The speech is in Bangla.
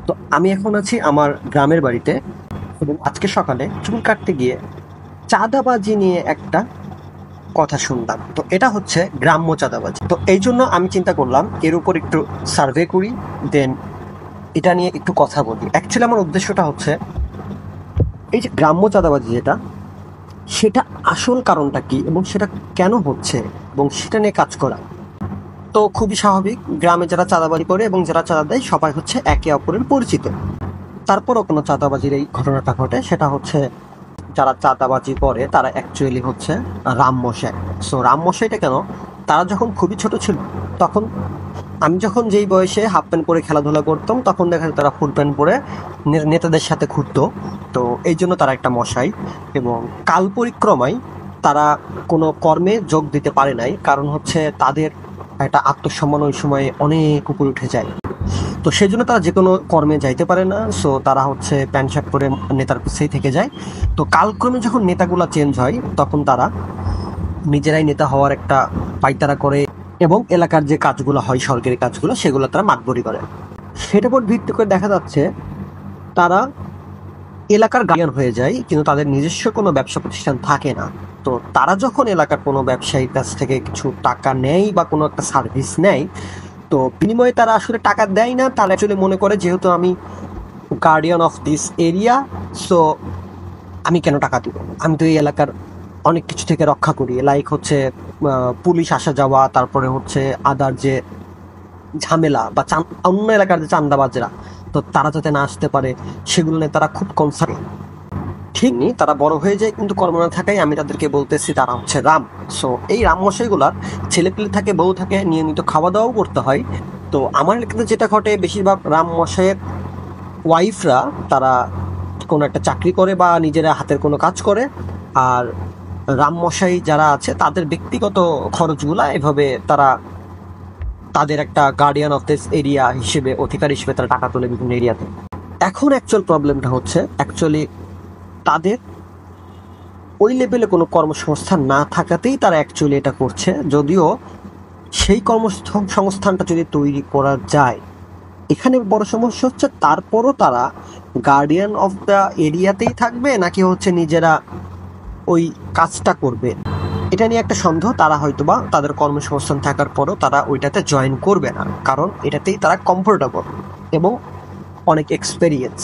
তো আমি এখন আছি আমার গ্রামের বাড়িতে এবং আজকে সকালে চুল কাটতে গিয়ে চাঁদাবাজি নিয়ে একটা কথা শুনলাম। তো এটা হচ্ছে গ্রাম্য চাঁদাবাজি। তো এই জন্য আমি চিন্তা করলাম এর উপর একটু সার্ভে করি, দেন এটা নিয়ে একটু কথা বলি। অ্যাকচুয়ালি আমার উদ্দেশ্যটা হচ্ছে এই যে গ্রাম্য চাঁদাবাজি যেটা, সেটা আসল কারণটা কি এবং সেটা কেন হচ্ছে এবং সেটা নিয়ে কাজ করা। তো খুবই স্বাভাবিক, গ্রামে যারা চাঁদাবাজি করে এবং যারা চাঁদা দেয় সবাই হচ্ছে একে অপরের পরিচিত। তারপরও কোনো চাঁদাবাজির এই ঘটনাটা ঘটে, সেটা হচ্ছে যারা চাঁদাবাজি করে তারা অ্যাকচুয়ালি হচ্ছে রামমশাই। সো রামমশাইটা কেন, তারা যখন খুবই ছোট ছিল তখন, আমি যখন যেই বয়সে হাফ প্যান্ট পরে খেলাধুলা করতাম তখন দেখা যেত তারা ফুল প্যান্ট পরে নেতাদের সাথে ঘুরতো। তো এই জন্য তারা একটা মশাই, এবং কাল পরিক্রমায় তারা কোনো কর্মে যোগ দিতে পারে নাই, কারণ হচ্ছে তাদের একটা আত্মসম্মান ওই সময় অনেক উপরে উঠে যায়। তো সেই জন্য তারা যে কোনো কর্মে যাইতে পারে না, সো তারা হচ্ছে প্যান্ট শার্ট পরে নেতার পিছেই থেকে যায়। তো কালক্রমে যখন নেতাগুলা চেঞ্জ হয় তখন তারা নিজেরাই নেতা হওয়ার একটা পায়তারা করে এবং এলাকার যে কাজগুলো হয় সরকারি কাজগুলো সেগুলো তারা মাতবরি করে। সেটার উপর ভিত্তি করে দেখা যাচ্ছে তারা এলাকার গার্ডিয়ান হয়ে যায়, কিন্তু তাদের নিজস্ব কোনো ব্যবসা প্রতিষ্ঠান থাকে না। তো তারা যখন এলাকার কোনো ব্যবসায়ীর কাছ থেকে কিছু টাকা নেয় বা কোনো একটা সার্ভিস নেয়, তো বিনিময়ে তারা আসলে টাকা দেয় না। তারা অ্যাকচুয়ালি মনে করে যেহেতু আমি guardian of this area, so আমি কেন টাকা দিব, আমি তো এই এলাকার অনেক কিছু থেকে রক্ষা করি, লাইক হচ্ছে পুলিশ আসা যাওয়া, তারপরে হচ্ছে আদার যে ঝামেলা বা অন্য এলাকার যে চান্দাবাজরা, তো তারা যাতে না আসতে পারে সেগুলো নিয়ে তারা খুব কনসার্ন। ঠিক নেই, তারা বড় হয়ে যায় কিন্তু কর্ম না থাকায় আমি তাদেরকে বলতেছি তারা হচ্ছে রাম। সো এই রাম মশাইগুলার ছেলেপিলে থাকে, বউ থাকে, নিয়মিত খাওয়া দাওয়াও করতে হয়। তো আমার এলাকাতে যেটা ঘটে, বেশিরভাগ রাম মশাইয়ের ওয়াইফরা তারা কোনো একটা চাকরি করে বা নিজেরা হাতের কোনো কাজ করে, আর রামমশাই যারা আছে তাদের ব্যক্তিগত খরচগুলা এভাবে তারা তাদের একটা গার্ডিয়ান অফ দিস এরিয়া হিসেবে, অধিকার হিসেবে তারা টাকা তোলে বিভিন্ন এরিয়াতে। এখন অ্যাকচুয়াল প্রবলেমটা হচ্ছে অ্যাকচুয়ালি তাদের ওই লেভেলে কোনো কর্মসংস্থান না থাকাতেই তারা অ্যাকচুয়ালি এটা করছে। যদিও সেই কর্মসংস্থানটা যদি তৈরি করা যায়, এখানে বড় সমস্যা হচ্ছে তারপরও তারা গার্ডিয়ান অফ দ্য এরিয়াতেই থাকবে নাকি হচ্ছে নিজেরা ওই কাজটা করবে। এটা নিয়ে একটা সন্দেহ। তারা হয়তোবা তাদের কর্মসংস্থান থাকার পরও তারা ওইটাতে জয়েন করবে না, কারণ এটাতেই তারা কমফোর্টেবল এবং অনেক এক্সপেরিয়েন্স।